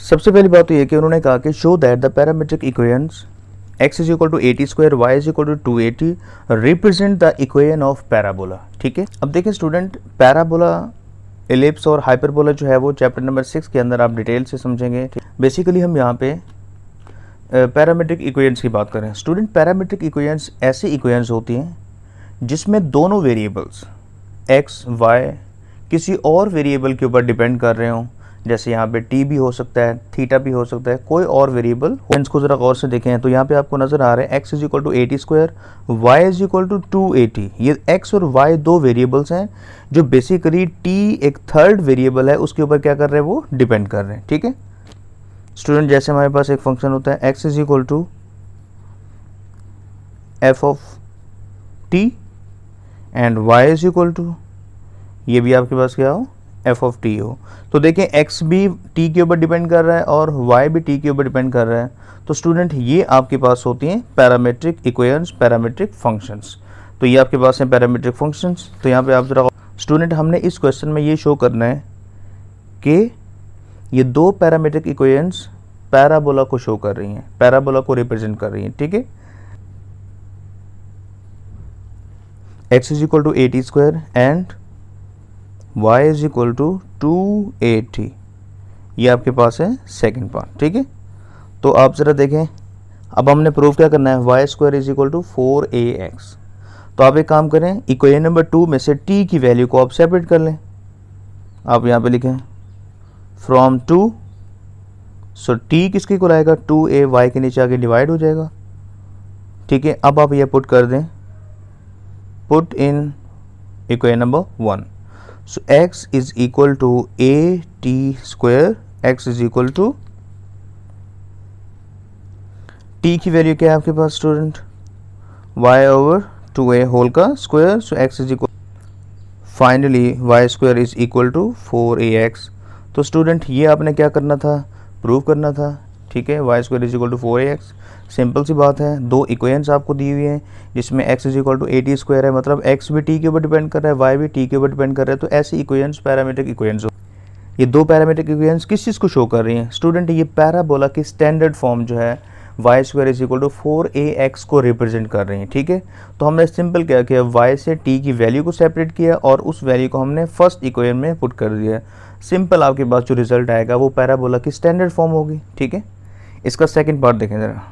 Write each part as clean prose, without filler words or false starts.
सबसे पहली बात तो ये कि उन्होंने कहा कि show that the parametric equations x is equal to 80 square, y is equal to 280 represent the equation of parabola. ठीक है, अब देखिए स्टूडेंट, पैराबोला, एलिप्स और हाइपरबोला जो है वो चैप्टर नंबर 6 के अंदर आप डिटेल से समझेंगे। बेसिकली हम यहाँ पे पैरामेट्रिक इक्वेशंस की बात करें। स्टूडेंट, पैरामेट्रिक इक्वेशंस ऐसी इक्वेशंस होती हैं जिसमें दोनों वेरिएबल्स x, y किसी और वेरिएबल के ऊपर डिपेंड कर रहे हों। जैसे यहाँ पे t भी हो सकता है, थीटा भी हो सकता है, कोई और वेरिएबल। इसको ज़रा गौर से देखें तो यहाँ पे आपको नज़र आ रहा है x is equal to 80 square, y is equal to 280। ये x और y दो वेरिएबल्स हैं जो बेसिकली t एक थर्ड वेरिएबल है उसके ऊपर क्या कर रहे हैं, वो डिपेंड कर रहे हैं। ठीक है स्टूडेंट, जैसे हमारे पास एक फंक्शन होता है x is equal to F of t and y is equal to, ये भी आपके पास क्या हो, एफ ऑफ टी हो। तो देखें x भी t के ऊपर डिपेंड कर रहा है और y भी t के ऊपर डिपेंड कर रहा है। तो स्टूडेंट, ये आपके पास होती हैं पैरामेट्रिक इक्वेशंस, पैरामेट्रिक फंक्शंस। तो ये आपके पास हैं पैरामेट्रिक फंक्शंस। तो यहाँ पे आप जरा स्टूडेंट, हमने इस क्वेश्चन में ये शो करना है कि ये दो पैरामेट्रिक इक्वेशंस पैराबोला को शो कर रही हैं, पैराबोला को रिप्रेजेंट कर रही हैं। ठीक है, x is equal to 80 square and y is equal to 280। ये आपके पास है सेकंड पार्ट। ठीक है, तो आप ज़रा देखें, अब हमने प्रूव क्या करना है, y square is equal to 4ax। तो आप एक काम करें, इक्वेशन नंबर 2 में से t की वैल्यू को आप सेपरेट कर लें। आप यहाँ पे लिखें फ्रॉम 2, सो t किसके इक्वल आएगा, 2a, y के नीचे आके डिवाइड हो जाएगा। ठीक है, अब आप ये पुट कर दें, put in equation number 1। So x is equal to at square, x is equal to t की वैल्यू क्या है आपके पास student, y over 2a whole का square. So x is equal, finally y square is equal to 4ax। तो student, ये आपने क्या करना था, प्रूव करना था। ठीक है, y square is equal to 4ax, simple सी बात है। दो इक्वेशंस आपको दी हुई हैं जिसमें x is equal to 80 square है, मतलब x भी t के ऊपर डिपेंड कर रहा है, y भी t के ऊपर डिपेंड कर रहा है। तो ऐसी इक्वेशंस पैरामेट्रिक इक्वेशंस, ये दो पैरामेट्रिक इक्वेशंस किस चीज़ को शो कर रही हैं स्टूडेंट, ये पैराबोला की स्टैंडर्ड फॉर्म जो है y square is equal to 4ax को रिप्रेजेंट कर रही हैं। ठीक है, तो हमने सिंपल क्या किया, y से t की वैल्यू को सेपरेट किया और उस वैल्यू को हमने फर्स्ट इक्वेशन में पुट कर दिया। सिंपल आपके पास जो रिजल्ट आएगा वो पैराबोला की स्टैंडर्ड फॉर्म होगी। ठीक है, इसका सेकेंड पार्ट देखें ज़रा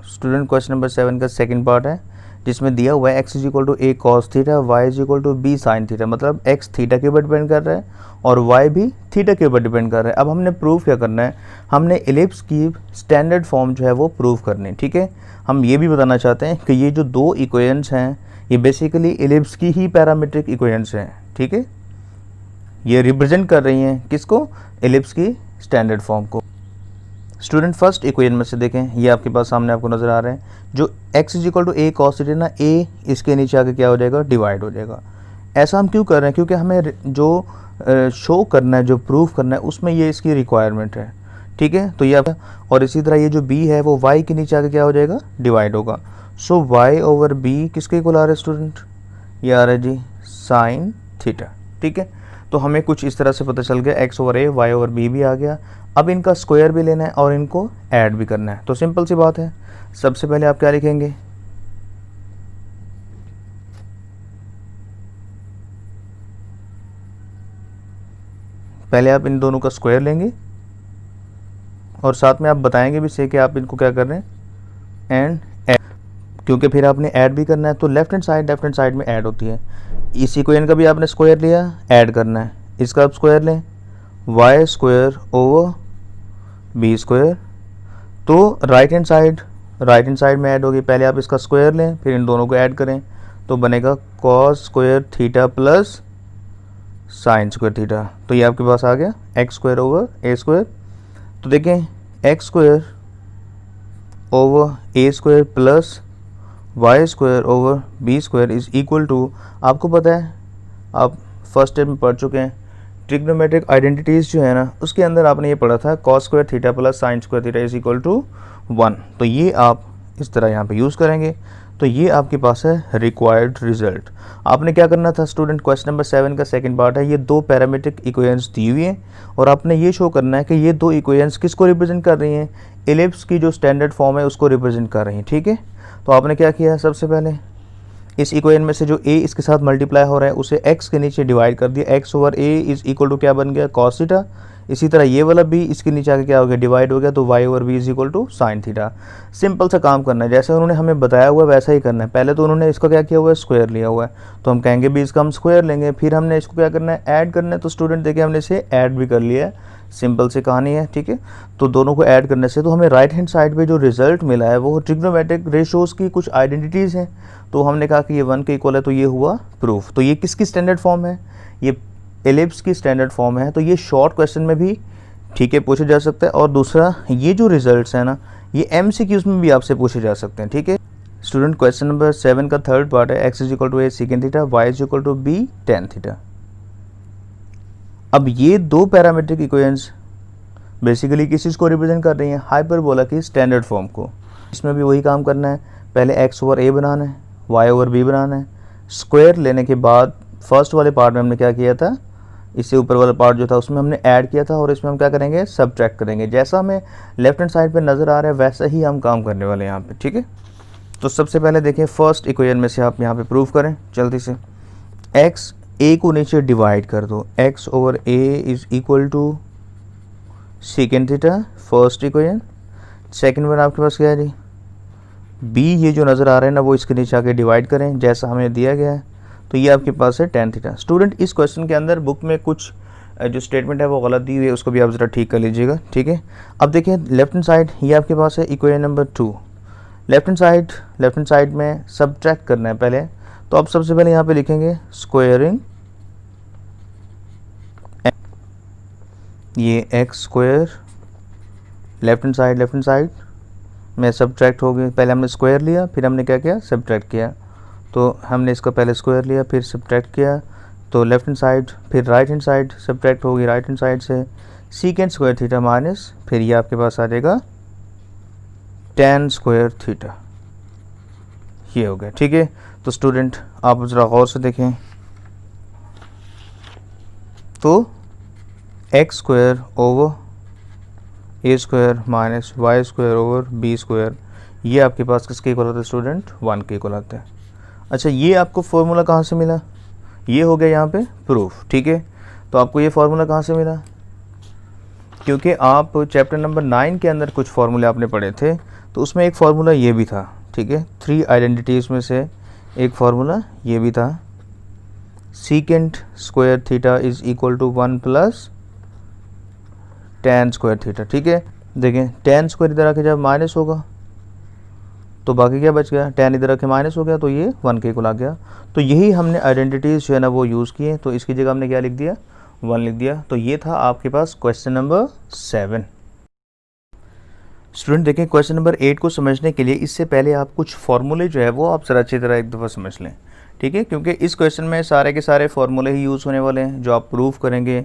स्टूडेंट, क्वेश्चन नंबर 7 का सेकंड पार्ट है जिसमें दिया हुआ है x is equal to a cos theta, y is equal to b sin theta, मतलब x थीटा के ऊपर डिपेंड कर रहा है और y भी थीटा के ऊपर डिपेंड कर रहा है। अब हमने प्रूव क्या करना है, हमने एलिप्स की स्टैंडर्ड फॉर्म जो है वो प्रूव करनी है। ठीक है, हम ये भी बताना चाहते हैं कि ये जो दो इक्वेशंस हैं ये बेसिकली एलिप्स की ही पैरामेट्रिक इक्वेशंस हैं। ठीक है, ये रिप्रेजेंट कर रही हैं किसको, एलिप्स की स्टैंडर्ड फॉर्म को। स्टूडेंट, फर्स्ट इक्वेशन में से देखें, ये आपके पास सामने आपको नज़र आ रहा है, जो x is equal to a cos theta ना, a इसके नीचे आके क्या हो जाएगा, डिवाइड हो जाएगा। ऐसा हम क्यों कर रहे हैं, क्योंकि हमें जो शो करना है, जो प्रूफ करना है, उसमें ये इसकी रिक्वायरमेंट है। ठीक है, तो ये आप, और इसी तरह ये जो b है वो y के नीचे आके क्या हो जाएगा, डिवाइड होगा। सो y ओवर b किसके इक्वल आ रहा है स्टूडेंट, ये आ रहा है जी साइन थीटा। ठीक है, तो हमें कुछ इस तरह से पता चल गया, x over a, y over b भी आ गया। अब इनका स्क्वायर भी लेना है और इनको ऐड भी करना है। तो सिंपल सी बात है, सबसे पहले आप क्या लिखेंगे, पहले आप इन दोनों का स्क्वायर लेंगे और साथ में आप बताएंगे भी से कि आप इनको क्या कर रहे हैं, एंड ऐड, क्योंकि फिर आपने ऐड भी करना है। तो लेफ्ट हैंड साइड में ऐड होती है। इस इक्वेशन का भी आपने स्क्वायर लिया, ऐड करना है, इसका आप स्क्वायर लें, y square over b square. तो राइट हैंड साइड में ऐड होगी, पहले आप इसका स्क्वायर लें फिर इन दोनों को ऐड करें, तो बनेगा cos square theta plus sine square theta. तो ये आपके पास आ गया x square over a square. तो देखें x square over a square plus y square over b square is equal to, आपको पता है, आप फर्स्ट स्टेप में पढ़ चुके हैं, ट्रिग्नोमेट्रिक आइडेंटिटीज़ जो है ना, उसके अंदर आपने ये पढ़ा था cos square theta plus sine square theta is equal to 1। तो ये आप इस तरह यहाँ पे यूज़ करेंगे। तो ये आपके पास है रिक्वायर्ड रिजल्ट। आपने क्या करना था स्टूडेंट, क्वेश्चन नंबर 7 का सेकंड पार्ट है, ये दो पैरामीट्रिक इक्वेशंस दी हुई हैं और आपने ये शो करना है कि ये दो इक्वेशंस किसको रिप्रेजेंट कर रही हैं, एलिप्स की जो स्टैंडर्ड फॉर्म है उसको रिप्रेजेंट कर रही हैं। ठीक है, तो आपने क्या किया, सबसे पहले इस इक्वेशन में से जो a इसके साथ मल्टीप्लाई हो रहा है उसे x के नीचे डिवाइड कर दिया, x over a is equal to क्या बन गया, cos थीटा। इसी तरह ये वाला भी इसके नीचे आके क्या हो गया, डिवाइड हो गया, तो y over b is equal to sine theta. Simple सा काम करना है, जैसे उन्होंने हमें बताया हुआ है वैसा ही करना है। पहले तो उन्होंने इसका क्या किया हुआ है, स्क्वायर लिया हुआ है, तो हम कहेंगे भी इसका हम स्क्वायर लेंगे, फिर हमने इसको क्या करना है, ऐड करना है। तो स्टूडेंट देखिए हमने इसे ऐड भी कर लिया है, सिंपल सी कहानी है। ठीक है, तो दोनों को ऐड करने से तो हमें राइट हैंड साइड पे जो रिजल्ट मिला है वो ट्रिग्नोमेट्रिक रेशियोज की कुछ आइडेंटिटीज़ हैं। तो हमने कहा कि ये 1 के इक्वल है, तो ये हुआ प्रूफ। तो ये किसकी स्टैंडर्ड फॉर्म है, ये एलिप्स की स्टैंडर्ड फॉर्म है। तो ये शॉर्ट क्वेश्चन में भी ठीक है पूछे जा सकता है, और दूसरा ये जो रिजल्ट्स हैं ना ये MCQs में भी आपसे पूछे जा सकते हैं। ठीक है स्टूडेंट, क्वेश्चन नंबर 7 का थर्ड पार्ट है, x is equal to a second theta, y is equal to b tan theta. अब ये दो पैरामीट्रिक इक्वेशंस बेसिकली किस चीज़ को रिप्रेजेंट कर रही हैं, हाइपरबोला की स्टैंडर्ड फॉर्म को। इसमें भी वही काम करना है, पहले x ओवर a बनाना है, y ओवर b बनाना है। स्क्वायर लेने के बाद फर्स्ट वाले पार्ट में हमने क्या किया था, इससे ऊपर वाला पार्ट जो था उसमें हमने ऐड किया था, और इसमें हम क्या करेंगे, सब्ट्रैक्ट करेंगे। जैसा हमें लेफ्ट हैंड साइड पे नज़र आ रहा है वैसा ही हम काम करने वाले हैं यहाँ पे। ठीक है, तो सबसे पहले देखिए फर्स्ट इक्वेशन में से आप यहाँ पे प्रूव करें जल्दी से। x a को नीचे डिवाइड कर दो, x over a is equal to second theta, first equation. Second one आपके पास क्या है जी, b ये जो नज़र आ रहे हैं ना वो इसके नीचे आके डिवाइड करें जैसा हमें दिया गया है, तो ये आपके पास है tan थीटा। स्टूडेंट इस क्वेश्चन के अंदर बुक में कुछ जो स्टेटमेंट है वो गलत दी हुई है, उसको भी आप ज़रा ठीक कर लीजिएगा। ठीक है, अब देखिए लेफ्ट हैंड साइड ये आपके पास है equation number 2। Left hand side में सब्ट्रैक्ट करना है पहले, तो आप सबसे पहले यहाँ पे लिखेंगे स्क्वायरिंग ये x square, left hand side में सब्ट्रैक्ट हो गई। पहले हमने स्क्वायर लिया, फिर हमने क्या किया, सब्ट्रैक्ट किया। तो हमने इसका पहले स्क्वायर लिया फिर सब्ट्रैक्ट किया, तो लेफ्ट हैंड साइड, फिर राइट हैंड साइड सब्ट्रैक्ट होगी राइट हैंड साइड से, सीकेंड स्क्वायर थीटा माइनस, फिर ये आपके पास आ जाएगा tan स्क्वायर थीटा, ये हो गया। ठीक है, तो स्टूडेंट आप ज़रा गौर से देखें, तो x square over a square minus y square over b square, ये आपके पास किसके इक्वल होता है स्टूडेंट, 1 के इक्वल आता है। अच्छा, ये आपको फॉर्मूला कहाँ से मिला, ये हो गया यहाँ पे प्रूफ। ठीक है, तो आपको ये फार्मूला कहाँ से मिला, क्योंकि आप चैप्टर नंबर 9 के अंदर कुछ फार्मूले आपने पढ़े थे, तो उसमें एक फार्मूला ये भी था। ठीक है, 3 आइडेंटिटीज़ में से एक फार्मूला ये भी था, secant square theta is equal to 1 plus tan square theta. ठीक है, देखें tan स्क्वायर इधर आके जब माइनस होगा तो बाकी क्या बच गया, tan इधर आके माइनस हो गया, तो ये 1 के इक्वल आ गया। तो यही हमने आइडेंटिटीज़ जो है ना वो यूज़ किए, तो इसकी जगह हमने क्या लिख दिया, 1 लिख दिया। तो ये था आपके पास क्वेश्चन नंबर 7। स्टूडेंट देखें क्वेश्चन नंबर 8 को समझने के लिए इससे पहले आप कुछ फार्मूले जो है वो आप ज़रा अच्छी तरह एक दफ़ा समझ लें। ठीक है, क्योंकि इस क्वेश्चन में सारे के सारे फार्मूले ही यूज़ होने वाले हैं जो आप प्रूफ करेंगे।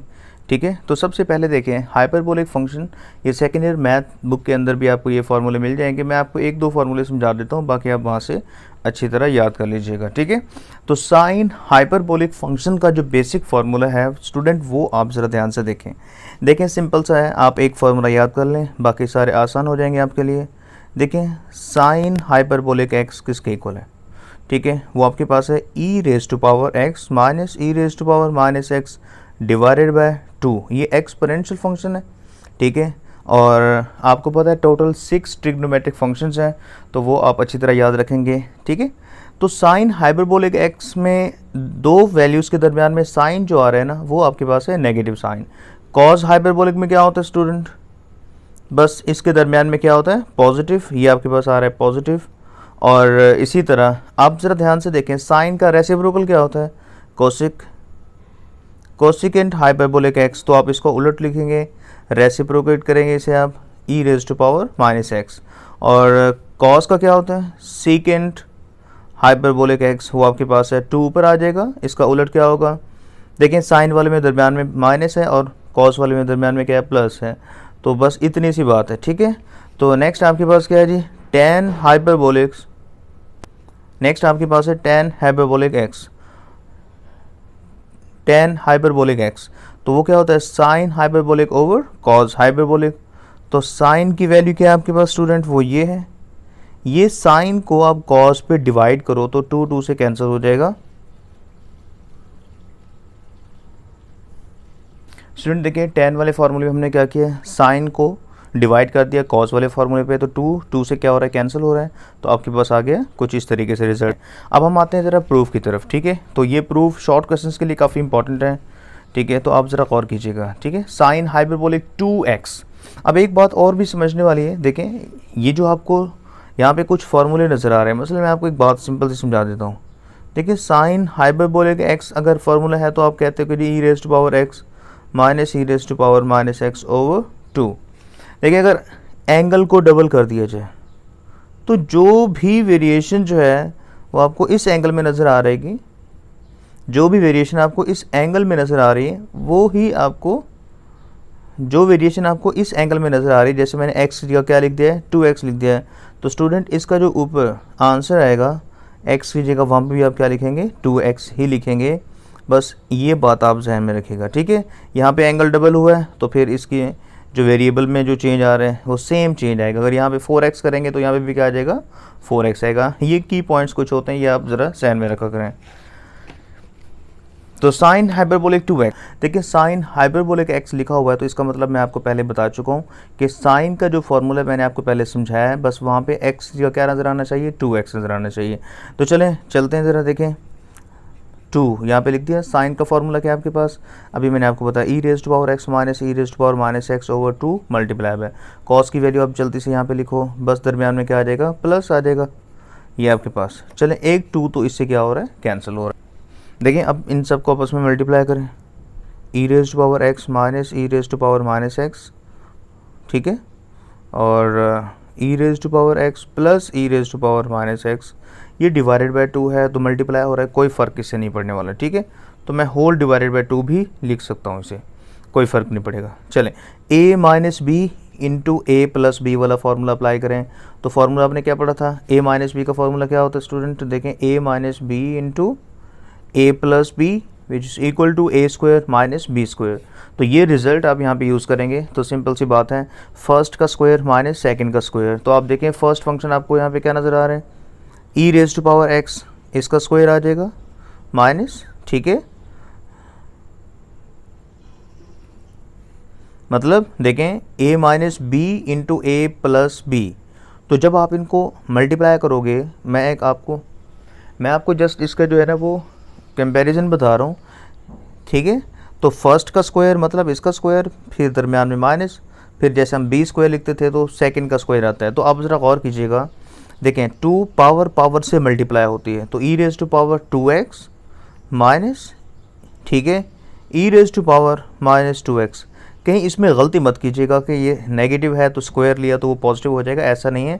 ठीक है, तो सबसे पहले देखें हाइपरबोलिक फंक्शन, ये सेकेंड ईयर मैथ बुक के अंदर भी आपको ये फार्मूले मिल जाएंगे। मैं आपको 1-2 फार्मूले समझा देता हूँ, बाकी आप वहाँ से अच्छी तरह याद कर लीजिएगा। ठीक है, तो साइन हाइपरबोलिक फंक्शन का जो बेसिक फार्मूला है स्टूडेंट वो आप ज़रा ध्यान से देखें सिंपल सा है, आप एक फार्मूला याद कर लें, बाकी सारे आसान हो जाएंगे आपके लिए। देखें साइन हाइपरबोलिक एक्स किसके इक्वल है, ठीक है, वो आपके पास है e raise to power x minus e raise to power minus x divided by 2। ये एक्सपोनेंशियल फंक्शन है। ठीक है, और आपको पता है टोटल 6 ट्रिग्नोमेट्रिक फंक्शंस हैं, तो वो आप अच्छी तरह याद रखेंगे। ठीक है, तो साइन हाइपरबोलिक एक्स में दो वैल्यूज़ के दरमियान में साइन जो आ रहा है ना वो आपके पास है नेगेटिव साइन। कॉस हाइपरबोलिक में क्या होता है स्टूडेंट, बस इसके दरमियान में क्या होता है पॉजिटिव, ये आपके पास आ रहा है पॉजिटिव। और इसी तरह आप ज़रा ध्यान से देखें साइन का रेसिप्रोकल क्या होता है कोसिक, कोसिकेंट हाइपरबोलिक एक्स, तो आप इसको उलट लिखेंगे, रेसिप्रोकेट करेंगे इसे आप e raise to power minus x. और कॉस का क्या होता है सीकेंट हाइपरबोलिक एक्स, वो आपके पास है 2 ऊपर आ जाएगा, इसका उलट क्या होगा, देखें साइन वाले में दरमियान में माइनस है और कॉस वाले में दरमियान में क्या है प्लस है, तो बस इतनी सी बात है। ठीक है, तो नेक्स्ट आपके पास क्या है जी tan हाइपरबोलिक, नेक्स्ट आपके पास है tan hyperbolic x, tan hyperbolic x, तो वो क्या होता है sin hyperbolic over cos hyperbolic. तो sin की वैल्यू क्या है आपके पास स्टूडेंट, वो ये है, ये sin को आप cos पे डिवाइड करो तो 2 से कैंसिल हो जाएगा। स्टूडेंट देखिए tan वाले फार्मूले में हमने क्या किया है, sin को डिवाइड कर दिया cos वाले फार्मूले पे, तो 2 से क्या हो रहा है, कैंसिल हो रहा है, तो आपके पास आ गया कुछ इस तरीके से रिजल्ट। अब हम आते हैं ज़रा प्रूफ की तरफ, ठीक है। तो ये प्रूफ शॉर्ट क्वेश्चंस के लिए काफ़ी इंपॉर्टेंट है, ठीक है, तो आप ज़रा गौर कीजिएगा, ठीक है। sin हाइपरबोलिक 2x, अब एक बात और भी समझने वाली है, देखें ये जो आपको यहाँ पे कुछ फार्मूले नज़र आ रहे हैं, मसलन मैं आपको एक बात सिंपल से समझा देता हूँ। देखिए sin हाइपरबोलिक x अगर फार्मूला है तो आप कहते हो कि e raise to power x minus e raise to power minus x over 2। देखिए अगर एंगल को डबल कर दिया जाए तो जो भी वेरिएशन जो है वो आपको इस एंगल में नज़र आ रहेगी, जो भी वेरिएशन आपको इस एंगल में नज़र आ रही है वो ही आपको, जो वेरिएशन आपको इस एंगल में नज़र आ रही है, जैसे मैंने x की जगह क्या लिख दिया है 2x लिख दिया है, तो स्टूडेंट इसका जो ऊपर आंसर आएगा x की जगह वहाँ पे भी आप क्या लिखेंगे 2x ही लिखेंगे। बस ये बात आप जहन में रखिएगा, ठीक है। यहाँ पे एंगल डबल हुआ है तो फिर इसकी जो वेरिएबल में जो चेंज आ रहे हैं वो सेम चेंज आएगा। अगर यहाँ पे 4x करेंगे तो यहाँ पे भी क्या आ जाएगा 4x आएगा। ये की पॉइंट्स कुछ होते हैं, ये आप ज़रा जहन में रखा करें। तो sin हाइपरबोलिक 2x, देखिए sin हाइपरबोलिक x लिखा हुआ है तो इसका मतलब मैं आपको पहले बता चुका हूँ कि sin का जो फॉर्मूला मैंने आपको पहले समझाया है, बस वहाँ पे x का क्या नज़र आना चाहिए 2x नज़र आना चाहिए। तो चलें चलते हैं ज़रा देखें, 2 यहाँ पे लिख दिया। sin का फॉर्मूला क्या है आपके पास, अभी मैंने आपको बताया e raise to power x minus e raise to power minus x over 2 multiply है। cos की वैल्यू आप जल्दी से यहाँ पे लिखो, बस दरमियान में क्या आ जाएगा प्लस आ जाएगा ये आपके पास। चलें एक 2 तो इससे क्या हो रहा है कैंसिल हो रहा है। देखिए अब इन सब को आपस में मल्टीप्लाई करें, e raise to power x minus e raise to power minus x, ठीक है, और e raise to power x plus e raise to power minus x, ये डिवाइडेड बाय 2 है तो मल्टीप्लाई हो रहा है, कोई फ़र्क इससे नहीं पड़ने वाला, ठीक है। तो मैं होल डिवाइडेड बाय 2 भी लिख सकता हूँ, इसे कोई फ़र्क नहीं पड़ेगा। चलें a minus B into A plus B वाला फार्मूला अप्लाई करें, तो फार्मूला आपने क्या पढ़ा था, a माइनस बी का फार्मूला क्या होता है स्टूडेंट, देखें a minus B into A plus B which is equal to A square minus B square. तो ये रिजल्ट आप यहाँ पे यूज़ करेंगे, तो सिंपल सी बात है, फर्स्ट का स्क्वायर माइनस सेकंड का स्क्वायर। तो आप देखें फर्स्ट फंक्शन आपको यहाँ पे क्या नज़र आ रहा है, e raise to power x, इसका स्क्वायर आ जाएगा माइनस, ठीक है, मतलब देखें a minus B into A plus B. तो जब आप इनको मल्टीप्लाई करोगे, मैं आपको जस्ट इसका जो है ना वो कंपैरिजन बता रहा हूँ, ठीक है। तो फर्स्ट का स्क्वायर मतलब इसका स्क्वायर, फिर दरमियान में माइनस, फिर जैसे हम बी स्क्वायर लिखते थे तो सेकंड का स्क्वायर आता है। तो आप ज़रा गौर कीजिएगा, देखें 2 पावर से मल्टीप्लाई होती है, तो e raise to power 2x minus, ठीक है, e raise to power minus 2x। कहीं इसमें गलती मत कीजिएगा कि ये नेगेटिव है तो स्क्वायर लिया तो वो पॉजिटिव हो जाएगा, ऐसा नहीं है।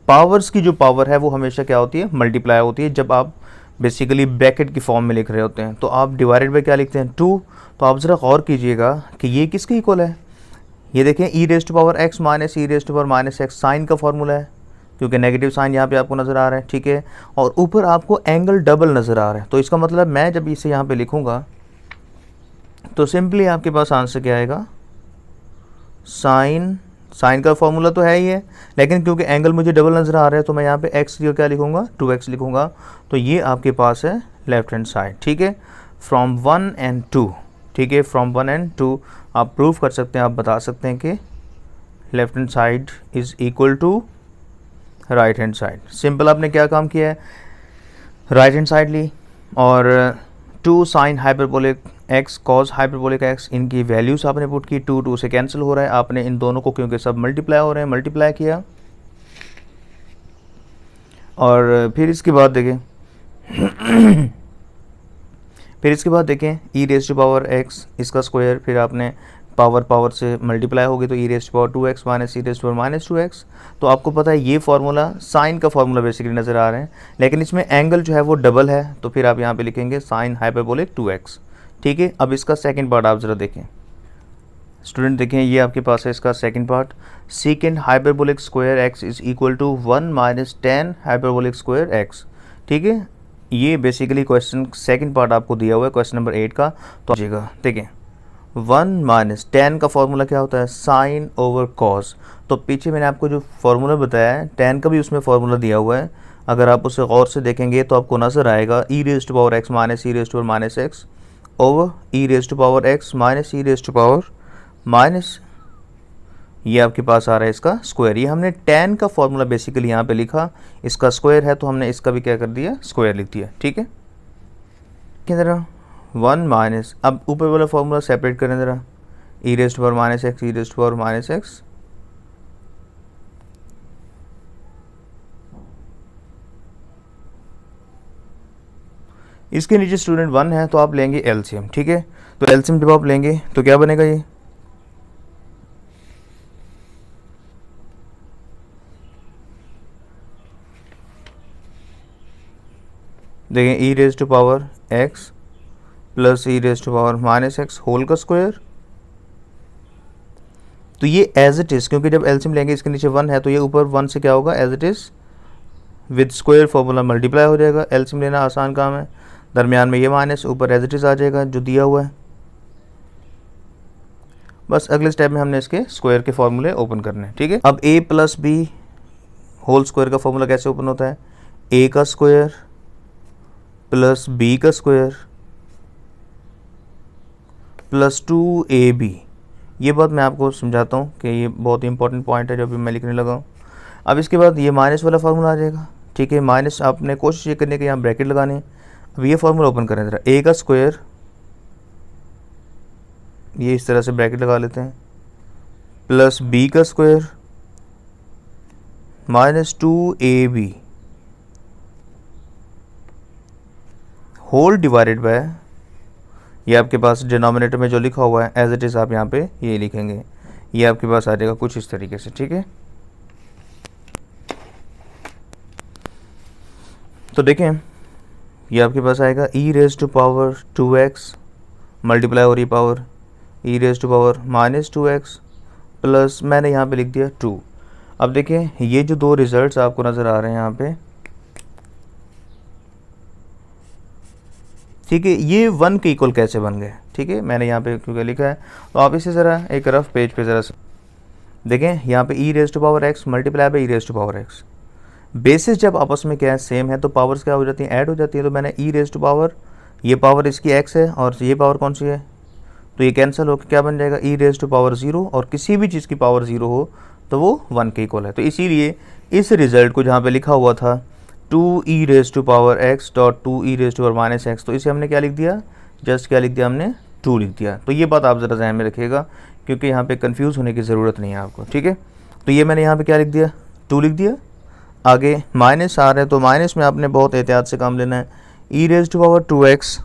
पावर्स की जो पावर है वो हमेशा क्या होती है, मल्टीप्लाई होती है, जब आप बेसिकली ब्रैकेट की फॉर्म में लिख रहे होते हैं। तो आप डिवाइडेड बाय क्या लिखते हैं 2। तो आप ज़रा गौर कीजिएगा कि ये किसके इक्वल है, ये देखें e raise to power x minus e raise to power minus x, sine का फॉर्मूला है, क्योंकि नेगेटिव साइन यहाँ पे आपको नज़र आ रहा है, ठीक है, और ऊपर आपको एंगल डबल नज़र आ रहा है। तो इसका मतलब मैं जब इसे यहाँ पे लिखूँगा तो सिंपली आपके पास आंसर क्या आएगा, साइन का फॉर्मूला तो है ही है, लेकिन क्योंकि एंगल मुझे डबल नज़र आ रहा है तो मैं यहाँ पे x की क्या लिखूँगा 2x लिखूँगा। तो ये आपके पास है लेफ्ट हैंड साइड, ठीक है, फ्रॉम 1 and 2, ठीक है, फ्रॉम 1 and 2 आप प्रूव कर सकते हैं, आप बता सकते हैं कि left hand side is equal to right hand side. Simple आपने क्या काम किया है, राइट हैंड साइड ली और 2 sine hyperbolic x cos hyperbolic x, इनकी वैल्यूज़ आपने पुट की, 2 से कैंसिल हो रहा है, आपने इन दोनों को क्योंकि सब मल्टीप्लाई हो रहे हैं मल्टीप्लाई किया, और फिर इसके बाद देखें e raise to power x, इसका स्क्वायर, फिर आपने पावर से मल्टीप्लाई होगी तो e raise to power 2x minus e raise to power minus 2x। तो आपको पता है ये फार्मूला साइन का फार्मूला बेसिकली नज़र आ रहे हैं, लेकिन इसमें एंगल जो है वो डबल है, तो फिर आप यहाँ पे लिखेंगे साइन हाइपरबोलिक 2x, ठीक है। अब इसका सेकंड पार्ट आप ज़रा देखें, स्टूडेंट देखें ये आपके पास है इसका second part, secant hyperbolic square x is equal to 1 minus tan hyperbolic square x. ठीक है, ये बेसिकली क्वेश्चन सेकंड पार्ट आपको दिया हुआ है क्वेश्चन नंबर 8 का। तो आइएगा देखें 1 माइनस टेन का फॉर्मूला क्या होता है, साइन ओवर कॉस। तो पीछे मैंने आपको जो फॉर्मूला बताया है टेन का भी उसमें फॉर्मूला दिया हुआ है, अगर आप उसे गौर से देखेंगे तो आपको नजर आएगा e raise to power x minus e raise to power minus x over e raise to power x minus e raise to power minus, ये आपके पास आ रहा है इसका स्क्वायर। ये हमने टेन का फॉर्मूला बेसिकली यहाँ पे लिखा, इसका स्क्वायर है तो हमने इसका भी क्या कर दिया, स्क्वायर लिख दिया। ठीक है, ज़रा 1 माइनस, अब ऊपर वाला फॉर्मूला सेपरेट करें ज़रा, e raise to power minus x e raise to power minus x, इसके नीचे स्टूडेंट 1 है तो आप लेंगे एलसीएम। ठीक है, तो एलसीएम जब आप लेंगे तो क्या बनेगा, ये देखें e raise to power x plus e raise to power minus x whole का स्क्वायर। तो ये एज इट इज, क्योंकि जब एलसीएम लेंगे इसके नीचे 1 है तो ये ऊपर 1 से क्या होगा, as it is with square formula multiply हो जाएगा। एलसीएम लेना आसान काम है, दरमियान में ये माइनस, ऊपर एज इट इज आ जाएगा जो दिया हुआ है। बस अगले स्टेप में हमने इसके स्क्वायर के फॉर्मूले ओपन करने हैं। ठीक है, अब ए प्लस बी होल स्क्वायर का फॉर्मूला कैसे ओपन होता है, ए का स्क्वायर प्लस बी का स्क्वायर प्लस 2ab। ये बात मैं आपको समझाता हूँ कि ये बहुत ही इंपॉर्टेंट पॉइंट है जो अभी मैं लिखने लगा हूँ। अब इसके बाद ये माइनस वाला फार्मूला आ जाएगा। ठीक है, माइनस आपने कोशिश ये करने के यहाँ ब्रैकेट लगाने हैं। अब ये फार्मूला ओपन करें ज़रा, ए का स्क्वायर, ये इस तरह से ब्रैकेट लगा लेते हैं, प्लस बी का square minus 2ab whole divided by, ये आपके पास डिनोमिनेटर में जो लिखा हुआ है एज इट इज़ आप यहाँ पे ये लिखेंगे, ये आपके पास आ जाएगा कुछ इस तरीके से। ठीक है, तो देखें ये आपके पास आएगा e raise to power 2x multiply हो रही power e raise to power minus 2x plus मैंने यहाँ पे लिख दिया 2। अब देखें ये जो दो रिजल्ट्स आपको नज़र आ रहे हैं यहाँ पे, ठीक है, ये 1 के इक्वल कैसे बन गए। ठीक है, मैंने यहाँ पे क्योंकि लिखा है तो आप इसे ज़रा एक रफ पेज पे ज़रा देखें, यहाँ पे e raise to power x multiply by e raise to power x, bases जब आपस में क्या है सेम है तो पावर्स क्या हो जाती हैं, ऐड हो जाती है। तो मैंने ई रेज टू पावर, ये पावर इसकी एक्स है और ये पावर कौन सी है, तो ये कैंसिल होकर क्या बन जाएगा, ई रेज टू पावर 0, और किसी भी चीज़ की पावर 0 हो तो वो 1 के इक्वल है। तो इसीलिए इस रिजल्ट को जहाँ पे लिखा हुआ था 2 e raise to power x dot 2 e raise to power minus x, तो इसे हमने क्या लिख दिया, जस्ट क्या लिख दिया हमने 2 लिख दिया। तो ये बात आप ज़रा ध्यान में रखिएगा क्योंकि यहाँ पे कंफ्यूज होने की ज़रूरत नहीं है आपको। ठीक है, तो ये मैंने यहाँ पे क्या लिख दिया, 2 लिख दिया। आगे माइनस आ रहा है तो माइनस में आपने बहुत एहतियात से काम लेना है, e raise to power 2x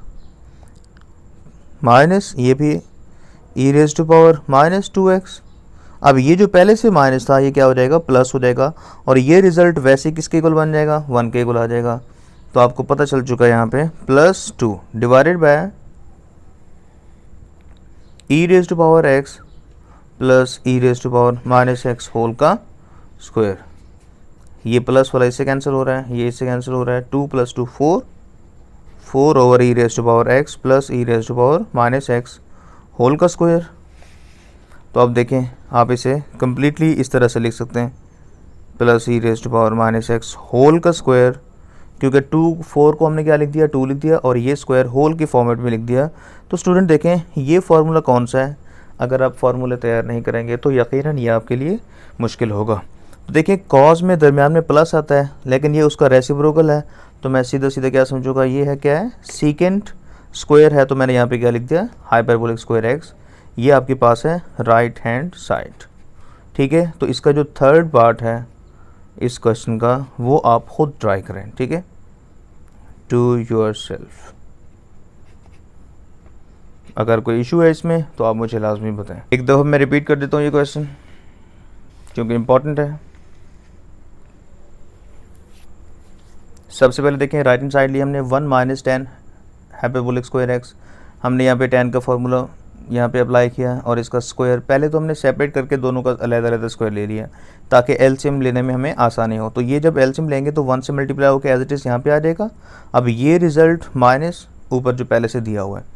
minus ये भी e raise to power minus 2x। अब ये जो पहले से माइनस था ये क्या हो जाएगा, प्लस हो जाएगा, और ये रिजल्ट वैसे किसके इक्वल बन जाएगा, 1 के इक्वल आ जाएगा। तो आपको पता चल चुका है यहाँ पे plus 2 divided by e raise to power x plus e raise to power minus x whole का स्क्वायर। ये प्लस वाला इससे कैंसिल हो रहा है, ये इससे कैंसिल हो रहा है, 2 + 2 4, 4 over e raise to power x plus e raise to power minus x whole का स्क्वायर। तो अब देखें आप इसे कम्प्लीटली इस तरह से लिख सकते हैं, plus e raise to power minus x whole का स्क्वायर, क्योंकि 4 को हमने क्या लिख दिया, 2 लिख दिया, और ये स्क्वायर होल की फॉर्मेट में लिख दिया। तो स्टूडेंट देखें ये फार्मूला कौन सा है, अगर आप फार्मूले तैयार नहीं करेंगे तो यकीनन ये आपके लिए मुश्किल होगा। तो देखिए कॉज में दरमियान में प्लस आता है लेकिन ये उसका रेसिप्रोकल है, तो मैं सीधा सीधा क्या समझूंगा, ये है क्या है, सीकेंट स्क्वायर है, तो मैंने यहाँ पे क्या लिख दिया, हाइपरबोलिक स्क्वायर एक्स। ये आपके पास है राइट हैंड साइड। ठीक है, तो इसका जो थर्ड पार्ट है इस क्वेश्चन का वो आप खुद ट्राई करें। ठीक है, टू योरसेल्फ। अगर कोई इशू है इसमें तो आप मुझे लाजमी बताएं। एक दफ़ा मैं रिपीट कर देता हूँ ये क्वेश्चन क्योंकि इम्पॉर्टेंट है। सबसे पहले देखें राइट हैंड साइड लिए हमने 1 - 10 हाइपरबोलिक स्क्वायर एक्स, हमने यहाँ पे 10 का फार्मूला यहाँ पे अप्लाई किया और इसका स्क्वायर, पहले तो हमने सेपरेट करके दोनों का अलग-अलग स्क्वायर ले लिया ताकि एलसीएम लेने में हमें आसानी हो। तो ये जब एलसीएम लेंगे तो 1 से मल्टीप्लाई होकर एज इट इज़ यहाँ पे आ जाएगा। अब ये रिजल्ट माइनस ऊपर जो पहले से दिया हुआ है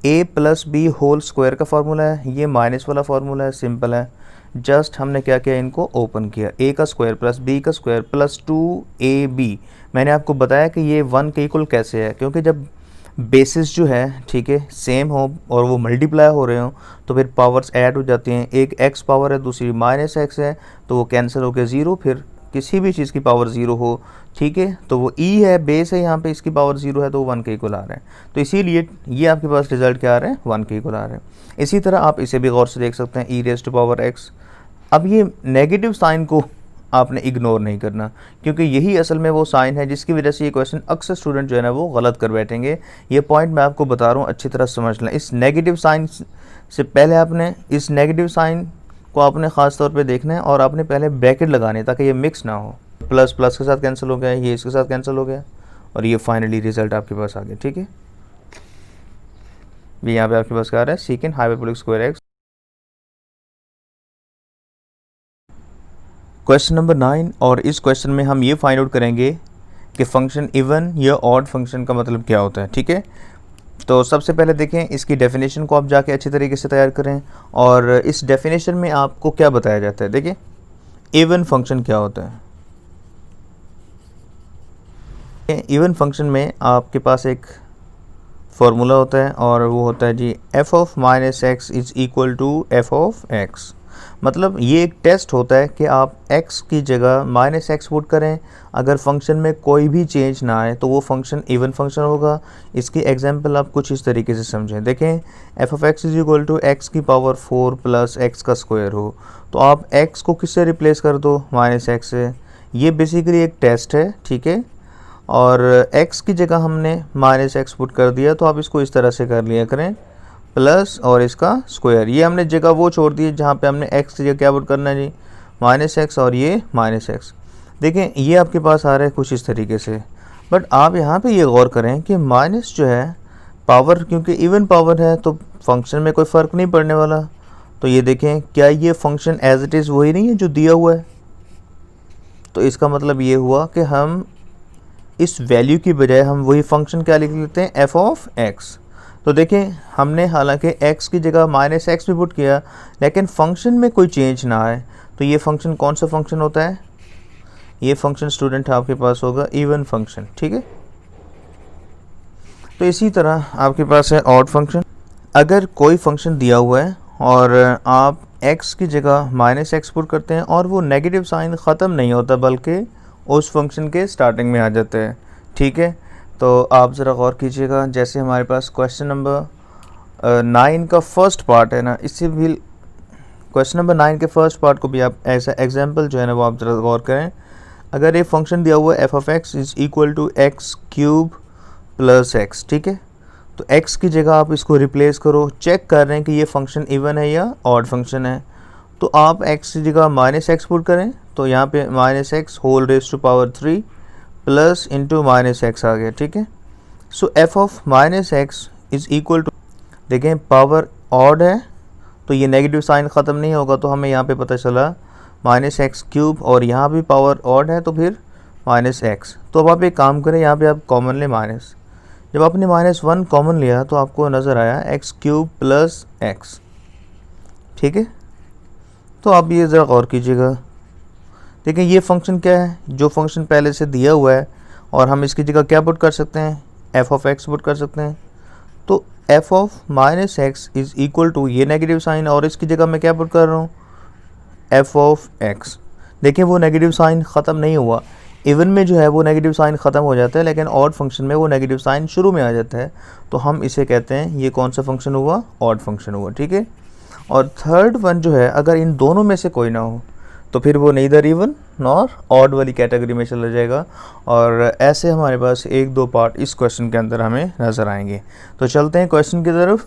a plus b whole square का फार्मूला है, ये माइनस वाला फार्मूला है, सिंपल है। जस्ट हमने क्या किया, इनको ओपन किया, a का स्क्वायर प्लस b का स्क्वायर प्लस 2ab। मैंने आपको बताया कि ये 1 के इक्वल कैसे है, क्योंकि जब बेसिस जो है ठीक है सेम हो और वो मल्टीप्लाई हो रहे हो तो फिर पावर्स ऐड हो जाती हैं। एक x पावर है, दूसरी माइनस एक्स है, तो वो कैंसिल हो गया 0। फिर किसी भी चीज़ की पावर 0 हो ठीक है, तो वो e है, बेस है, यहाँ पे इसकी पावर 0 है तो 1 के इक्वल आ रहा है। तो इसीलिए ये आपके पास रिजल्ट क्या आ रहे हैं, 1 के इक्वल आ रहे हैं। इसी तरह आप इसे भी गौर से देख सकते हैं, e raise to power x। अब ये नेगेटिव साइन को आपने इग्नोर नहीं करना, क्योंकि यही असल में वो साइन है जिसकी वजह से ये क्वेश्चन अक्सर स्टूडेंट जो है ना वो गलत कर बैठेंगे। ये पॉइंट मैं आपको बता रहा हूँ, अच्छी तरह समझ लें। इस नेगेटिव साइन से पहले आपने इस नेगेटिव साइन को आपने ख़ास तौर पे देखना है और आपने पहले ब्रैकेट लगाने ताकि ये मिक्स ना हो। प्लस प्लस के साथ कैंसिल हो गया, ये इसके साथ कैंसिल हो गया और ये फाइनली रिजल्ट आपके पास आ गया। ठीक है, ये यहाँ पे आपके पास क्या आ रहा है, सीकेंड hyperbolic square x. Question number 9, और इस क्वेश्चन में हम ये फाइंड आउट करेंगे कि फंक्शन इवन या ऑड फंक्शन का मतलब क्या होता है। ठीक है, तो सबसे पहले देखें इसकी डेफिनेशन को आप जाके अच्छी तरीके से तैयार करें और इस डेफिनेशन में आपको क्या बताया जाता है। देखिए इवन फंक्शन क्या होता है। इवन फंक्शन में आपके पास एक फार्मूला होता है और वो होता है जी f of minus x is equal to f of x। मतलब ये एक टेस्ट होता है कि आप x की जगह माइनस एक्स पुट करें, अगर फंक्शन में कोई भी चेंज ना आए तो वो फंक्शन इवन फंक्शन होगा। इसकी एग्जांपल आप कुछ इस तरीके से समझें। देखें f of x is equal to x की पावर 4 प्लस x का स्क्वायर हो, तो आप x को किससे रिप्लेस कर दो, माइनस एक्स से। ये बेसिकली एक टेस्ट है ठीक है, और x की जगह हमने माइनस एक्स पुट कर दिया, तो आप इसको इस तरह से कर लिया करें प्लस और इसका स्क्वायर। ये हमने जगह वो छोड़ दी जहाँ पे हमने x की जगह क्या पुट करना है जी, माइनस एक्स और ये माइनस एक्स। देखें ये आपके पास आ रहा है कुछ इस तरीके से, बट आप यहाँ पे ये गौर करें कि माइनस जो है पावर, क्योंकि इवन पावर है तो फंक्शन में कोई फ़र्क नहीं पड़ने वाला। तो ये देखें क्या ये फंक्शन एज इट इज़ वही नहीं है जो दिया हुआ है, तो इसका मतलब ये हुआ कि हम इस वैल्यू की बजाय हम वही फंक्शन क्या लिख लेते हैं, f ऑफ x। तो देखें हमने हालांकि x की जगह माइनस एक्स भी पुट किया, लेकिन फंक्शन में कोई चेंज ना आए, तो ये फंक्शन कौन सा फंक्शन होता है, ये फंक्शन स्टूडेंट आपके पास होगा इवन फंक्शन। ठीक है, तो इसी तरह आपके पास है ऑड फंक्शन। अगर कोई फंक्शन दिया हुआ है और आप x की जगह माइनस एक्स पुट करते हैं और वो नेगेटिव साइन ख़त्म नहीं होता बल्कि उस फंक्शन के स्टार्टिंग में आ जाते हैं। ठीक है, तो आप ज़रा गौर कीजिएगा, जैसे हमारे पास क्वेश्चन नंबर 9 का फर्स्ट पार्ट है ना, इससे भी क्वेश्चन नंबर 9 के फर्स्ट पार्ट को भी आप ऐसा एग्जांपल जो है ना वो आप ज़रा गौर करें। अगर ये फंक्शन दिया हुआ है f of x is equal to x cube plus x, ठीक है, तो x की जगह आप इसको रिप्लेस करो, चेक कर रहे हैं कि ये फंक्शन इवन है या ऑड फंक्शन है। तो आप x की जगह माइनस एक्स पुट करें, तो यहाँ पे minus x whole raise to power 3 plus into minus x आ गया। ठीक है, सो f of minus x is equal to, देखें पावर ऑड है तो ये नेगेटिव साइन ख़त्म नहीं होगा, तो हमें यहाँ पे पता चला माइनस एक्स क्यूब, और यहाँ भी पावर ऑड है तो फिर माइनस एक्स। तो अब आप एक काम करें, यहाँ पे आप कॉमन ले माइनस, जब आपने -1 कॉमन लिया तो आपको नज़र आया एक्स क्यूब प्लस एक्स। ठीक है, तो आप ये ज़रा गौर कीजिएगा। देखिए ये फंक्शन क्या है, जो फंक्शन पहले से दिया हुआ है और हम इसकी जगह क्या पुट कर सकते हैं, f ऑफ x पुट कर सकते हैं। तो f of minus x is equal to ये नेगेटिव साइन, और इसकी जगह मैं क्या पुट कर रहा हूँ, f ऑफ x। देखिए वो नेगेटिव साइन ख़त्म नहीं हुआ, इवन में जो है वो नेगेटिव साइन ख़त्म हो जाता है, लेकिन ऑड फंक्शन में वो नेगेटिव साइन शुरू में आ जाता है, तो हम इसे कहते हैं ये कौन सा फंक्शन हुआ, ऑड फंक्शन हुआ। ठीक है, और थर्ड वन जो है अगर इन दोनों में से कोई ना हो तो फिर वो नीदर इवन नॉर ऑड वाली कैटेगरी में चला जाएगा। और ऐसे हमारे पास 1-2 पार्ट इस क्वेश्चन के अंदर हमें नज़र आएंगे। तो चलते हैं क्वेश्चन की तरफ।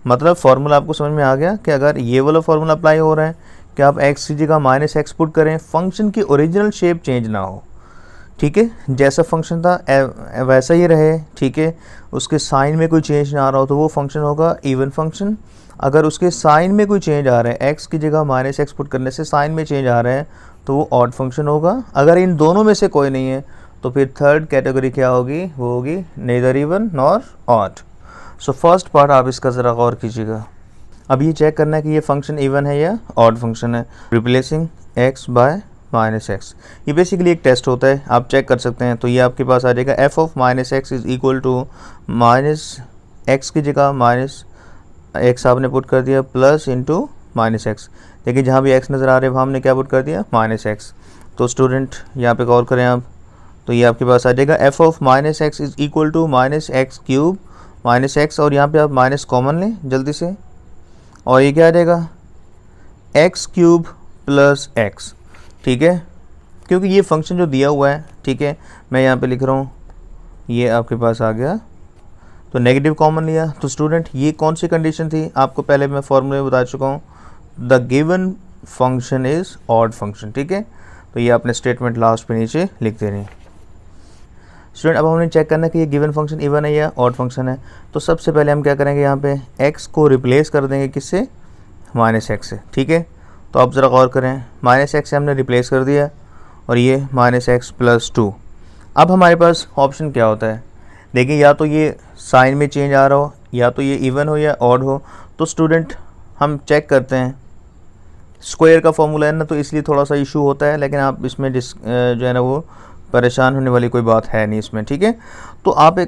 मतलब फार्मूला आपको समझ में आ गया कि अगर ये वाला फार्मूला अप्लाई हो रहा है कि आप x की जगह माइनस एक्स पुट करें, फंक्शन की ओरिजिनल शेप चेंज ना हो, ठीक है, जैसा फंक्शन था वैसा ही रहे, ठीक है, उसके साइन में कोई चेंज ना आ रहा हो तो वो फंक्शन होगा इवन फंक्शन। अगर उसके साइन में कोई चेंज आ रहा है, एक्स की जगह माइनस एक्स पुट करने से साइन में चेंज आ रहा है तो वो ऑड फंक्शन होगा। अगर इन दोनों में से कोई नहीं है तो फिर थर्ड कैटेगरी क्या होगी, वो होगी neither even nor odd. So first part आप इसका ज़रा गौर कीजिएगा। अब ये चेक करना है कि ये फंक्शन इवन है या ऑड फंक्शन है। Replacing x bye minus x, ये बेसिकली एक टेस्ट होता है, आप चेक कर सकते हैं। तो ये आपके पास आ जाएगा f of minus x is equal to minus x की जगह माइनस एक्स आपने पुट कर दिया प्लस इंटू माइनस एक्स। देखिए जहाँ भी एक्स नज़र आ रहे हैं वहाँ हमने क्या पुट कर दिया, माइनस एक्स। तो स्टूडेंट यहाँ पे गौर करें आप, तो ये आपके पास आ जाएगा f of minus x is equal to minus x cube minus x, और यहाँ पे आप माइनस कॉमन लें जल्दी से, और ये क्या आ जाएगा एक्स क्यूब प्लस एक्स। ठीक है, क्योंकि ये फंक्शन जो दिया हुआ है, ठीक है, मैं यहाँ पे लिख रहा हूँ, ये आपके पास आ गया तो नेगेटिव कॉमन लिया। तो स्टूडेंट ये कौन सी कंडीशन थी, आपको पहले मैं फॉर्मूले में बता चुका हूँ, the given function is odd function. ठीक है, तो ये आपने स्टेटमेंट लास्ट पे नीचे लिख देनी है। स्टूडेंट अब हमने चेक करना है कि ये गिवन फंक्शन इवन है या ऑड फंक्शन है। तो सबसे पहले हम क्या करेंगे, यहाँ पे x को रिप्लेस कर देंगे किससे, माइनस एक्स से। ठीक है, तो आप ज़रा गौर करें, माइनस एक्स से हमने रिप्लेस कर दिया और ये माइनस एक्स प्लस टू। अब हमारे पास ऑप्शन क्या होता है, देखिए या तो ये साइन में चेंज आ रहा हो, या तो ये इवन हो या ऑड हो। तो स्टूडेंट हम चेक करते हैं, स्क्वायर का फॉर्मूला है ना, तो इसलिए थोड़ा सा इशू होता है, लेकिन आप इसमें जो है ना वो परेशान होने वाली कोई बात है नहीं इसमें। ठीक है, तो अब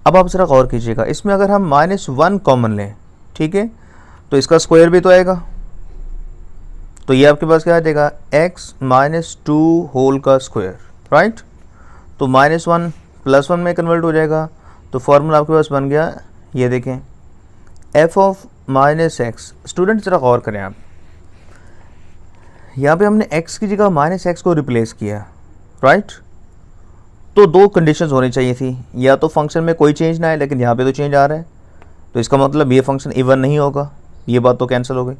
आप ज़रा गौर कीजिएगा, इसमें अगर हम -1 कॉमन लें, ठीक है, तो इसका स्क्वायर भी तो आएगा। तो ये आपके पास क्या आ जाएगा, x -2 होल का स्क्वायर, राइट। तो -1 +1 में कन्वर्ट हो जाएगा। तो फॉर्मूला आपके पास बन गया, ये देखें, f ऑफ -x। स्टूडेंट ज़रा गौर करें आप, यहाँ पे हमने x की जगह -x को रिप्लेस किया, राइट। तो दो कंडीशंस होनी चाहिए थी, या तो फंक्शन में कोई चेंज ना आए, लेकिन यहाँ पे तो चेंज आ रहा है, तो इसका मतलब ये फंक्शन इवन नहीं होगा। ये बात तो कैंसिल हो गई,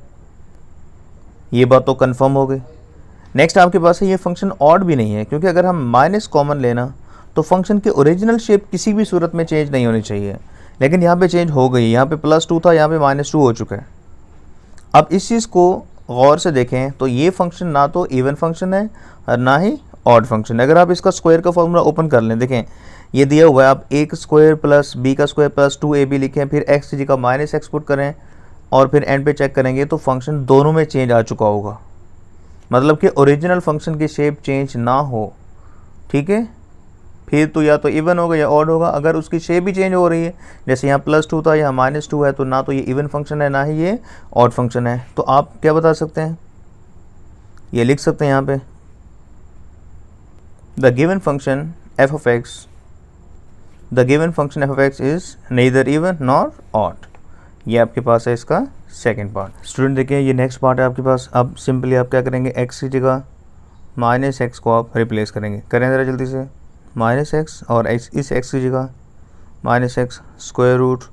ये बात तो कंफर्म हो गई। नेक्स्ट आपके पास है ये फंक्शन ऑड भी नहीं है, क्योंकि अगर हम माइनस कॉमन लेना तो फंक्शन की ओरिजिनल शेप किसी भी सूरत में चेंज नहीं होनी चाहिए, लेकिन यहाँ पे चेंज हो गई। यहाँ पे +2 था, यहाँ पे -2 हो चुका है। अब इस चीज़ को गौर से देखें तो ये फंक्शन ना तो इवन फंक्शन है और ना ही ऑड फंक्शन है। अगर आप इसका स्क्वायर का फॉर्मूला ओपन कर लें, देखें ये दिया हुआ है, आप a का स्क्वायर प्लस b का स्क्वायर प्लस 2ab लिखें, फिर x की जगह -x पुट करें और फिर एंड पे चेक करेंगे तो फंक्शन दोनों में चेंज आ चुका होगा, मतलब कि ओरिजिनल फंक्शन की शेप चेंज ना हो। ठीक है, फिर तो या तो इवन होगा या ऑड होगा। अगर उसकी शेप भी चेंज हो रही है, जैसे यहाँ +2 था, यहाँ -2 है, तो ना तो ये इवन फंक्शन है ना ही ये ऑड फंक्शन है। तो आप क्या बता सकते हैं, ये लिख सकते हैं यहाँ पे, the given function f of x is neither even nor odd. ये आपके पास है इसका सेकंड पार्ट। स्टूडेंट देखिए ये नेक्स्ट पार्ट है आपके पास। अब सिंपली आप क्या करेंगे, x की जगह -x को आप रिप्लेस करेंगे। करें ज़रा जल्दी से, -x और इस x की जगह -x स्क्वायर रूट,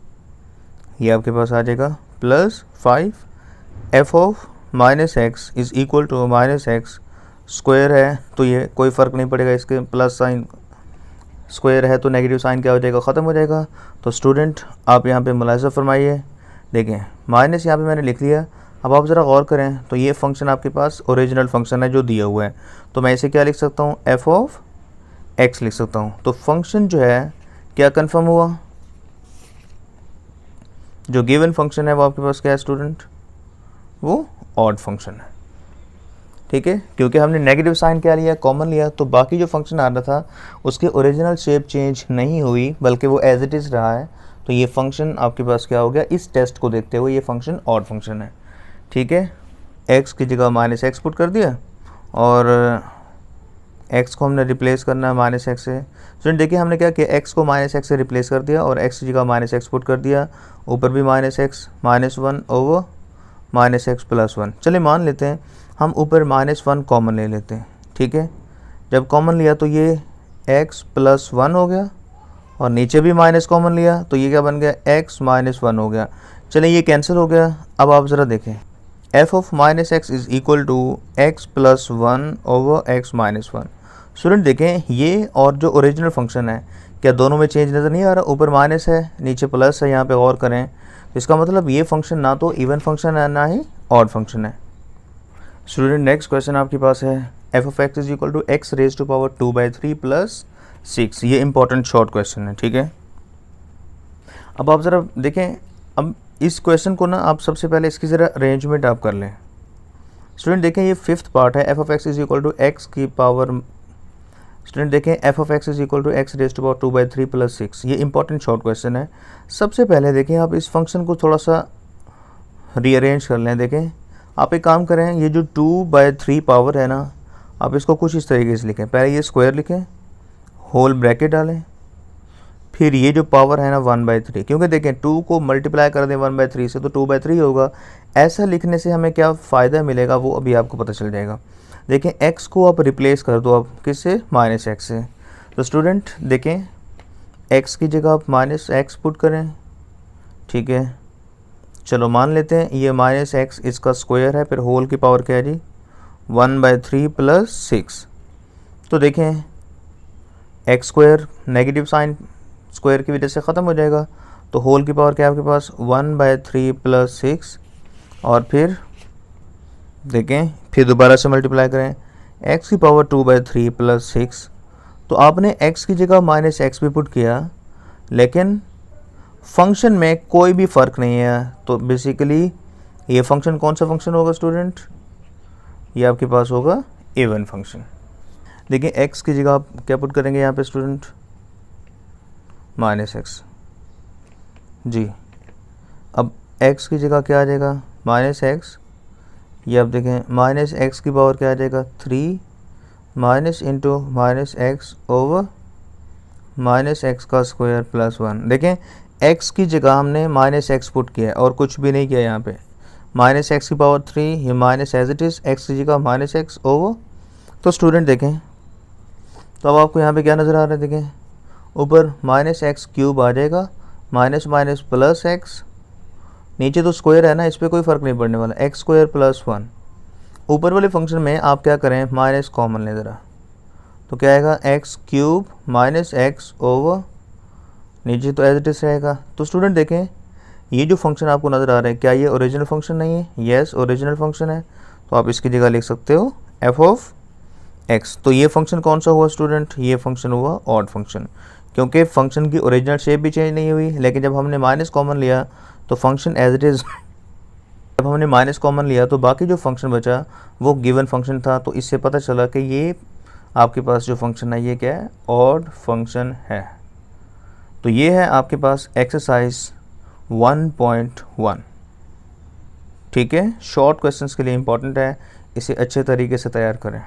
ये आपके पास आ जाएगा +5 f of -x is equal to -x square है, तो ये कोई फ़र्क नहीं पड़ेगा, इसके प्लस साइन स्क्वायर है तो नेगेटिव साइन क्या हो जाएगा, ख़त्म हो जाएगा। तो स्टूडेंट आप यहाँ पे मुलाहिज़ा फरमाइए, देखें माइनस यहाँ पे मैंने लिख लिया। अब आप ज़रा गौर करें तो ये फंक्शन आपके पास ओरिजिनल फंक्शन है जो दिया हुआ है, तो मैं इसे क्या लिख सकता हूँ, f ऑफ x लिख सकता हूँ। तो फंक्शन जो है क्या कंफर्म हुआ, जो गिवन फंक्शन है वो आपके पास क्या है स्टूडेंट, वो ऑड फंक्शन है। ठीक है, क्योंकि हमने नेगेटिव साइन क्या लिया, कॉमन लिया, तो बाकी जो फंक्शन आ रहा था उसकी ओरिजिनल शेप चेंज नहीं हुई, बल्कि वो एज इट इज़ रहा है। तो ये फंक्शन आपके पास क्या हो गया, इस टेस्ट को देखते हुए ये फंक्शन ऑड फंक्शन है। ठीक है, x की जगह -x पुट कर दिया और x को हमने रिप्लेस करना है -x से। स्टूडेंट देखिए हमने क्या किया, x को -x से रिप्लेस कर दिया और x की जगह -x पुट कर दिया, ऊपर भी -x, -1 ओवर -x + 1। चलिए मान लेते हैं हम ऊपर -1 कॉमन ले लेते हैं। ठीक है, जब कॉमन लिया तो ये x + 1 हो गया और नीचे भी माइनस कॉमन लिया तो ये क्या बन गया, x - 1 हो गया। चलिए ये कैंसिल हो गया। अब आप ज़रा देखें, f of -x is equal to x + 1 over x - 1। Student देखें ये और जो ओरिजिनल फंक्शन है, क्या दोनों में चेंज नज़र नहीं आ रहा? ऊपर माइनस है, नीचे प्लस है, यहाँ पे गौर करें। तो इसका मतलब ये फंक्शन ना तो इवन फंक्शन है ना ही ऑड फंक्शन है। स्टूडेंट नेक्स्ट क्वेश्चन आपके पास है f of x is equal to x raise to power 2/3 plus 6। ये इंपॉर्टेंट शॉर्ट क्वेश्चन है, ठीक है। अब आप ज़रा देखें, अब इस क्वेश्चन को ना आप सबसे पहले इसकी ज़रा अरेंजमेंट आप कर लें। स्टूडेंट देखें ये फिफ्थ पार्ट है, f of x is equal to x की पावर। स्टूडेंट देखें f of x is equal to x raise to power 2/3 plus 6। ये इंपॉर्टेंट शॉर्ट क्वेश्चन है। सबसे पहले देखें आप इस फंक्शन को थोड़ा सा रीअरेंज कर लें। देखें आप एक काम करें, ये जो 2/3 पावर है ना, आप इसको कुछ इस तरीके से लिखें। पहले ये स्क्वायर लिखें, होल ब्रैकेट डालें, फिर ये जो पावर है ना 1/3, क्योंकि देखें 2 को मल्टीप्लाई कर दें 1/3 से तो 2/3 होगा। ऐसा लिखने से हमें क्या फ़ायदा मिलेगा वो अभी आपको पता चल जाएगा। देखें x को आप रिप्लेस कर दो अब किससे? माइनस एक्स से। तो स्टूडेंट देखें x की जगह आप माइनस एक्स पुट करें, ठीक है। चलो मान लेते हैं ये माइनस एक्स इसका स्क्वायर है, फिर होल की पावर क्या है जी? 1/3 प्लस 6। तो देखें x square negative sine square की वजह से ख़त्म हो जाएगा, तो होल की पावर क्या है आपके पास? 1/3 प्लस 6। और फिर देखें फिर दोबारा से मल्टीप्लाई करें, x की पावर 2/3 प्लस 6। तो आपने x की जगह माइनस एक्स भी पुट किया, लेकिन फंक्शन में कोई भी फ़र्क नहीं है। तो बेसिकली ये फंक्शन कौन सा फंक्शन होगा स्टूडेंट? ये आपके पास होगा इवन फंक्शन। देखिए x की जगह आप क्या पुट करेंगे यहाँ पे स्टूडेंट? माइनस एक्स जी। अब x की जगह क्या आ जाएगा? Minus x. ये आप देखें माइनस एक्स की पावर क्या आ जाएगा? 3 minus into minus x over minus x का स्क्वायर प्लस 1। देखें x की जगह हमने माइनस एक्स पुट किया है और कुछ भी नहीं किया यहाँ पे। माइनस एक्स की पावर 3, ये minus as it is, x की जगह माइनस एक्स ओवर। तो स्टूडेंट देखें तो अब आपको यहाँ पे क्या नज़र आ रहा है? देखें ऊपर माइनस एक्स क्यूब आ जाएगा, माइनस माइनस प्लस एक्स, नीचे तो स्क्वायर है ना, इस पर कोई फ़र्क नहीं पड़ने वाला, एक्स स्क्वायर प्लस 1। ऊपर वाले फंक्शन में आप क्या करें? माइनस कॉमन लें ज़रा, तो क्या आएगा? X cube minus x over, नीचे तो एज इट इज़ रहेगा। तो स्टूडेंट देखें ये जो फंक्शन आपको नज़र आ रहा है, क्या ये ओरिजिनल फंक्शन नहीं है? येस ओरिजिनल फंक्शन है। तो आप इसकी जगह लिख सकते हो एफ ऑफ एक्स। तो ये फंक्शन कौन सा हुआ स्टूडेंट? ये फंक्शन हुआ ऑड फंक्शन, क्योंकि फंक्शन की ओरिजिनल शेप भी चेंज नहीं हुई, लेकिन जब हमने माइनस कॉमन लिया तो फंक्शन एज इट इज़ जब हमने माइनस कॉमन लिया तो बाकी जो फंक्शन बचा वो गिवन फंक्शन था। तो इससे पता चला कि ये आपके पास जो फंक्शन है ये क्या है? ऑड फंक्शन है। तो ये है आपके पास एक्सरसाइज 1.1, ठीक है। शॉर्ट क्वेश्चंस के लिए इंपॉर्टेंट है, इसे अच्छे तरीके से तैयार करें।